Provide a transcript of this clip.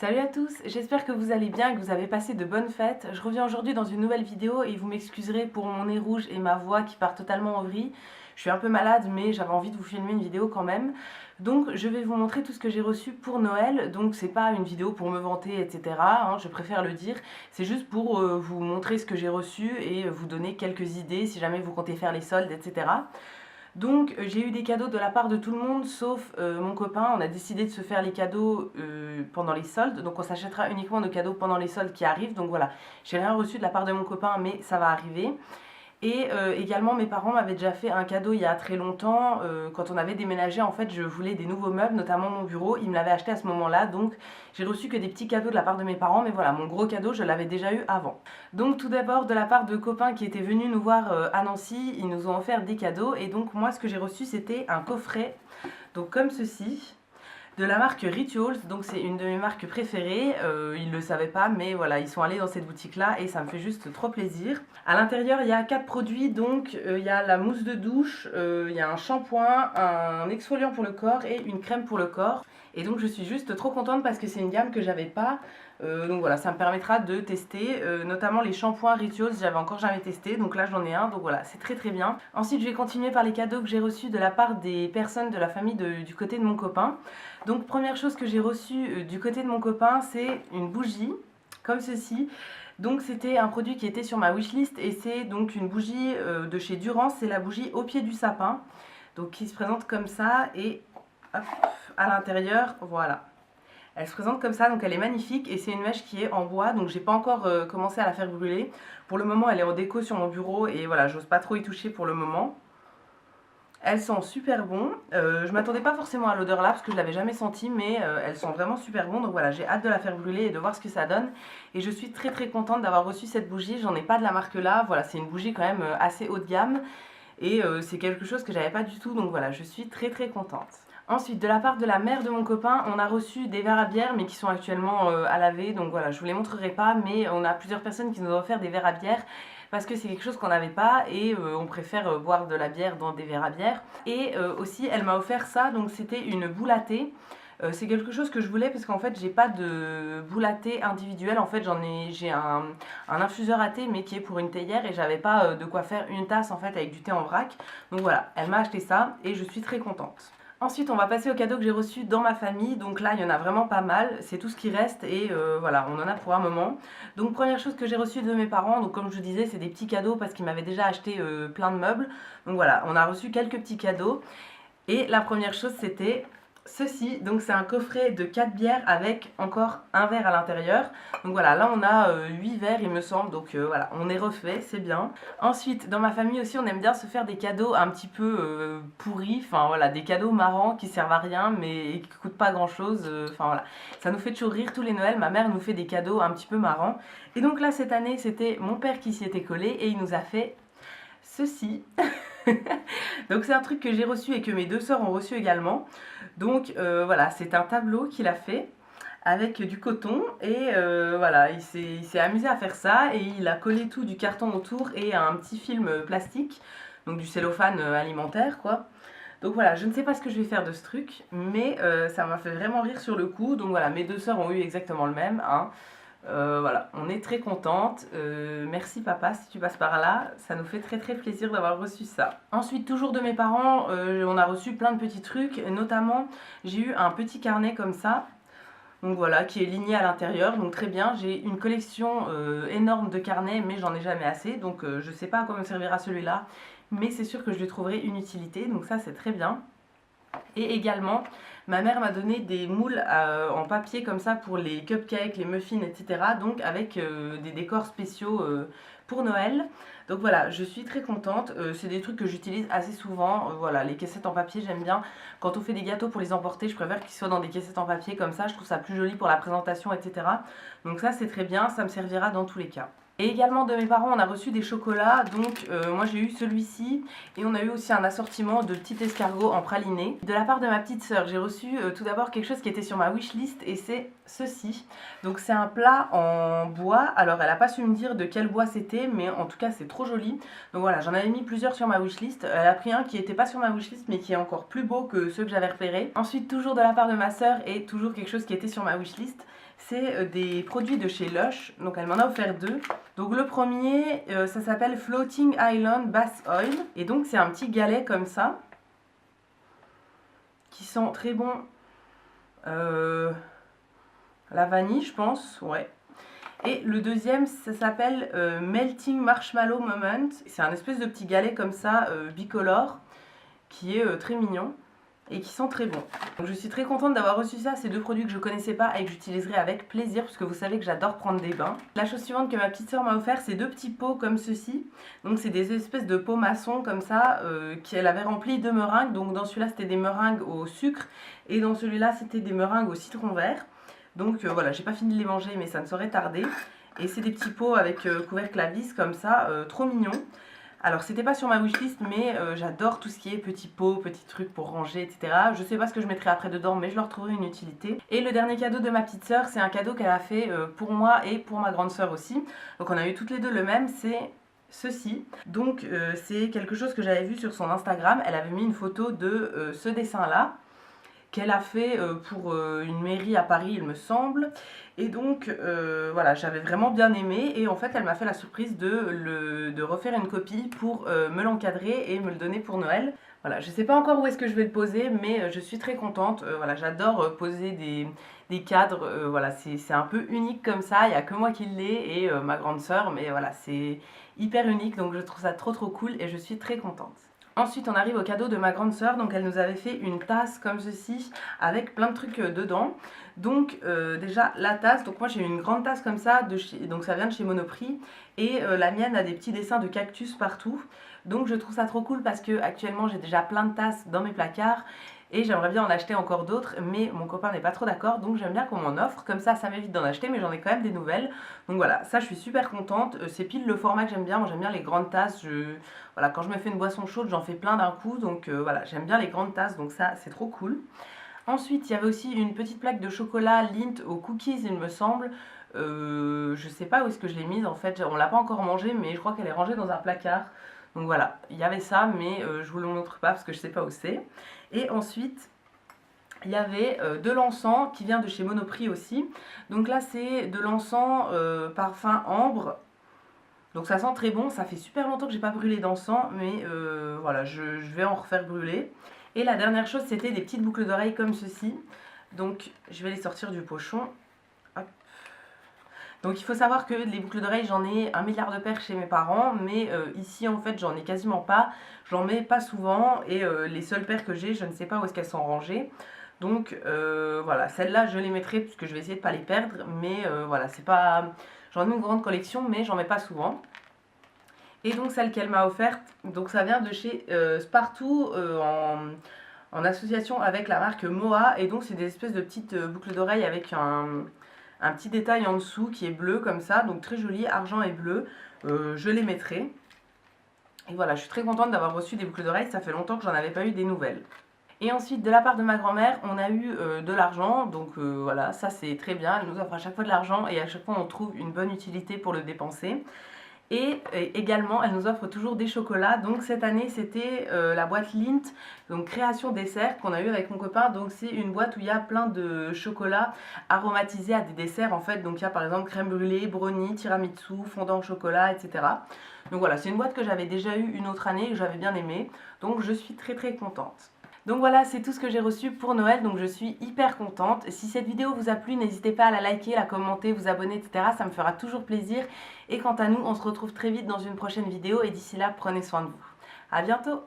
Salut à tous, j'espère que vous allez bien et que vous avez passé de bonnes fêtes. Je reviens aujourd'hui dans une nouvelle vidéo et vous m'excuserez pour mon nez rouge et ma voix qui part totalement en vrille. Je suis un peu malade mais j'avais envie de vous filmer une vidéo quand même. Donc je vais vous montrer tout ce que j'ai reçu pour Noël. Donc c'est pas une vidéo pour me vanter etc. Je préfère le dire. C'est juste pour vous montrer ce que j'ai reçu et vous donner quelques idées si jamais vous comptez faire les soldes etc. Donc j'ai eu des cadeaux de la part de tout le monde sauf mon copain. On a décidé de se faire les cadeaux pendant les soldes. Donc on s'achètera uniquement nos cadeaux pendant les soldes qui arrivent. Donc voilà, j'ai rien reçu de la part de mon copain mais ça va arriver. Et également mes parents m'avaient déjà fait un cadeau il y a très longtemps, quand on avait déménagé en fait je voulais des nouveaux meubles, notamment mon bureau, ils me l'avaient acheté à ce moment-là, donc j'ai reçu que des petits cadeaux de la part de mes parents, mais voilà, mon gros cadeau je l'avais déjà eu avant. Donc tout d'abord de la part de copains qui étaient venus nous voir à Nancy, ils nous ont offert des cadeaux, et donc moi ce que j'ai reçu c'était un coffret, donc comme ceci, de la marque Rituals, donc c'est une de mes marques préférées, ils le savaient pas mais voilà, ils sont allés dans cette boutique là et ça me fait juste trop plaisir. À l'intérieur il y a 4 produits, donc il y a la mousse de douche, il y a un shampoing, un exfoliant pour le corps et une crème pour le corps. Et donc je suis juste trop contente parce que c'est une gamme que j'avais pas, donc voilà, ça me permettra de tester, notamment les shampoings Rituals, j'avais encore jamais testé, donc là j'en ai un, donc voilà, c'est très très bien. Ensuite je vais continuer par les cadeaux que j'ai reçus de la part des personnes de la famille du côté de mon copain. Donc première chose que j'ai reçue du côté de mon copain, c'est une bougie, comme ceci. Donc c'était un produit qui était sur ma wishlist et c'est donc une bougie de chez Durance, c'est la bougie au pied du sapin. Donc qui se présente comme ça et hop, à l'intérieur, voilà. Elle se présente comme ça, donc elle est magnifique et c'est une mèche qui est en bois, donc j'ai pas encore commencé à la faire brûler. Pour le moment elle est en déco sur mon bureau et voilà, j'ose pas trop y toucher pour le moment. Elles sont super bon, je m'attendais pas forcément à l'odeur là parce que je l'avais jamais sentie, mais elles sont vraiment super bon, donc voilà, j'ai hâte de la faire brûler et de voir ce que ça donne. Et je suis très très contente d'avoir reçu cette bougie, j'en ai pas de la marque là, voilà, c'est une bougie quand même assez haut de gamme et c'est quelque chose que j'avais pas du tout, donc voilà, je suis très très contente. Ensuite, de la part de la mère de mon copain, on a reçu des verres à bière mais qui sont actuellement à laver, donc voilà, je vous les montrerai pas, mais on a plusieurs personnes qui nous ont offert des verres à bière parce que c'est quelque chose qu'on n'avait pas et on préfère boire de la bière dans des verres à bière. Et aussi, elle m'a offert ça, donc c'était une boule à thé. C'est quelque chose que je voulais parce qu'en fait j'ai pas de boule à thé individuelle, en fait j'ai un infuseur à thé mais qui est pour une théière et j'avais pas de quoi faire une tasse en fait avec du thé en vrac. Donc voilà, elle m'a acheté ça et je suis très contente. Ensuite, on va passer aux cadeaux que j'ai reçus dans ma famille. Donc là, il y en a vraiment pas mal. C'est tout ce qui reste et voilà, on en a pour un moment. Donc première chose que j'ai reçue de mes parents, donc comme je vous disais, c'est des petits cadeaux parce qu'ils m'avaient déjà acheté plein de meubles. Donc voilà, on a reçu quelques petits cadeaux. Et la première chose, c'était ceci. Donc c'est un coffret de 4 bières avec encore un verre à l'intérieur. Donc voilà, là on a 8 verres il me semble, donc voilà, on est refait, c'est bien. Ensuite, dans ma famille aussi, on aime bien se faire des cadeaux un petit peu pourris, enfin voilà, des cadeaux marrants qui servent à rien mais qui coûtent pas grand chose, enfin voilà. Ça nous fait toujours rire tous les Noëls, ma mère nous fait des cadeaux un petit peu marrants. Et donc là cette année, c'était mon père qui s'y était collé et il nous a fait ceci. Donc c'est un truc que j'ai reçu et que mes deux sœurs ont reçu également. Donc voilà, c'est un tableau qu'il a fait avec du coton et voilà, il s'est amusé à faire ça et il a collé tout du carton autour et un petit film plastique, donc du cellophane alimentaire quoi. Donc voilà, je ne sais pas ce que je vais faire de ce truc, mais ça m'a fait vraiment rire sur le coup. Donc voilà, mes deux sœurs ont eu exactement le même, hein. Voilà, on est très contente. Merci papa si tu passes par là, ça nous fait très très plaisir d'avoir reçu ça. Ensuite, toujours de mes parents, on a reçu plein de petits trucs, notamment j'ai eu un petit carnet comme ça. Donc voilà, qui est ligné à l'intérieur, donc très bien. J'ai une collection énorme de carnets, mais j'en ai jamais assez, donc je sais pas à quoi me servira celui-là, mais c'est sûr que je lui trouverai une utilité, donc ça c'est très bien. Et également, ma mère m'a donné des moules en papier comme ça pour les cupcakes, les muffins, etc. Donc avec des décors spéciaux pour Noël. Donc voilà, je suis très contente. C'est des trucs que j'utilise assez souvent. Voilà, les caissettes en papier, j'aime bien. Quand on fait des gâteaux pour les emporter, je préfère qu'ils soient dans des caissettes en papier comme ça. Je trouve ça plus joli pour la présentation, etc. Donc ça, c'est très bien. Ça me servira dans tous les cas. Et également de mes parents, on a reçu des chocolats, donc moi j'ai eu celui-ci et on a eu aussi un assortiment de petits escargots en praliné. De la part de ma petite sœur, j'ai reçu tout d'abord quelque chose qui était sur ma wishlist et c'est ceci. Donc c'est un plat en bois, alors elle n'a pas su me dire de quel bois c'était, mais en tout cas c'est trop joli. Donc voilà, j'en avais mis plusieurs sur ma wishlist, elle a pris un qui n'était pas sur ma wishlist mais qui est encore plus beau que ceux que j'avais repérés. Ensuite toujours de la part de ma sœur et toujours quelque chose qui était sur ma wishlist, C'est des produits de chez Lush, donc elle m'en a offert 2. Donc le premier, ça s'appelle Floating Island Bath Oil, et donc c'est un petit galet comme ça, qui sent très bon la vanille, je pense, ouais. Et le deuxième, ça s'appelle Melting Marshmallow Moment. C'est un espèce de petit galet comme ça, bicolore, qui est très mignon et qui sent très bon. Donc je suis très contente d'avoir reçu ça, ces 2 produits que je connaissais pas et que j'utiliserai avec plaisir, parce que vous savez que j'adore prendre des bains. La chose suivante que ma petite soeur m'a offert, c'est 2 petits pots comme ceci. Donc c'est des espèces de pots maçons comme ça, qu'elle avait remplis de meringues. Donc dans celui-là c'était des meringues au sucre, et dans celui-là c'était des meringues au citron vert. Donc voilà, j'ai pas fini de les manger, mais ça ne saurait tarder. Et c'est des petits pots avec couvercle à vis comme ça, trop mignon. Alors c'était pas sur ma wishlist, mais j'adore tout ce qui est petits pots, petits trucs pour ranger, etc. Je sais pas ce que je mettrai après dedans, mais je leur trouverai une utilité. Et le dernier cadeau de ma petite sœur, c'est un cadeau qu'elle a fait pour moi et pour ma grande sœur aussi. Donc on a eu toutes les deux le même, c'est ceci. Donc c'est quelque chose que j'avais vu sur son Instagram. Elle avait mis une photo de ce dessin-là, qu'elle a fait pour une mairie à Paris, il me semble. Et donc voilà, j'avais vraiment bien aimé, et en fait elle m'a fait la surprise de refaire une copie pour me l'encadrer et me le donner pour Noël. Voilà, je sais pas encore où est-ce que je vais le poser, mais je suis très contente. Voilà, j'adore poser des cadres, voilà, c'est un peu unique comme ça, il n'y a que moi qui l'ai et ma grande sœur, mais voilà, c'est hyper unique, donc je trouve ça trop cool et je suis très contente. Ensuite on arrive au cadeau de ma grande sœur, donc elle nous avait fait une tasse comme ceci avec plein de trucs dedans. Donc déjà la tasse, donc moi j'ai une grande tasse comme ça, donc ça vient de chez Monoprix, et la mienne a des petits dessins de cactus partout. Donc je trouve ça trop cool parce que actuellement j'ai déjà plein de tasses dans mes placards, et j'aimerais bien en acheter encore d'autres, mais mon copain n'est pas trop d'accord, donc j'aime bien qu'on m'en offre, comme ça m'évite d'en acheter, mais j'en ai quand même des nouvelles. Donc voilà, ça je suis super contente, c'est pile le format que j'aime bien. Moi j'aime bien les grandes tasses, voilà, quand je me fais une boisson chaude j'en fais plein d'un coup, donc voilà, j'aime bien les grandes tasses, donc ça c'est trop cool. Ensuite il y avait aussi une petite plaque de chocolat Lindt aux cookies il me semble. Je sais pas où est-ce que je l'ai mise en fait, on l'a pas encore mangée, mais je crois qu'elle est rangée dans un placard. Donc voilà, il y avait ça, mais je vous le montre pas parce que je sais pas où c'est. Et ensuite, il y avait de l'encens qui vient de chez Monoprix aussi. Donc là, c'est de l'encens parfum ambre. Donc ça sent très bon, ça fait super longtemps que j'ai pas brûlé d'encens, mais voilà, je vais en refaire brûler. Et la dernière chose, c'était des petites boucles d'oreilles comme ceci. Donc je vais les sortir du pochon. Hop. Donc il faut savoir que les boucles d'oreilles, j'en ai 1 milliard de paires chez mes parents, mais ici en fait j'en ai quasiment pas, j'en mets pas souvent, et les seules paires que j'ai, je ne sais pas où est-ce qu'elles sont rangées. Donc voilà, celles-là je les mettrai puisque je vais essayer de pas les perdre, mais voilà, c'est pas... J'en ai une grande collection, mais j'en mets pas souvent. Et donc celle qu'elle m'a offerte, donc ça vient de chez Spartoo en association avec la marque Moa, et donc c'est des espèces de petites boucles d'oreilles avec un petit détail en dessous qui est bleu comme ça, donc très joli, argent et bleu. Je les mettrai. Et voilà, je suis très contente d'avoir reçu des boucles d'oreilles, ça fait longtemps que j'en avais pas eu des nouvelles. Et ensuite, de la part de ma grand-mère, on a eu de l'argent, donc voilà, ça c'est très bien. Elle nous offre à chaque fois de l'argent, et à chaque fois on trouve une bonne utilité pour le dépenser. Et également, elle nous offre toujours des chocolats. Donc cette année, c'était la boîte Lindt, donc création dessert, qu'on a eu avec mon copain. Donc c'est une boîte où il y a plein de chocolats aromatisés à des desserts en fait. Donc il y a par exemple crème brûlée, brownie, tiramisu, fondant au chocolat, etc. Donc voilà, c'est une boîte que j'avais déjà eue une autre année et que j'avais bien aimée. Donc je suis très contente. Donc voilà, c'est tout ce que j'ai reçu pour Noël, donc je suis hyper contente. Si cette vidéo vous a plu, n'hésitez pas à la liker, la commenter, vous abonner, etc. Ça me fera toujours plaisir. Et quant à nous, on se retrouve très vite dans une prochaine vidéo, et d'ici là, prenez soin de vous. À bientôt!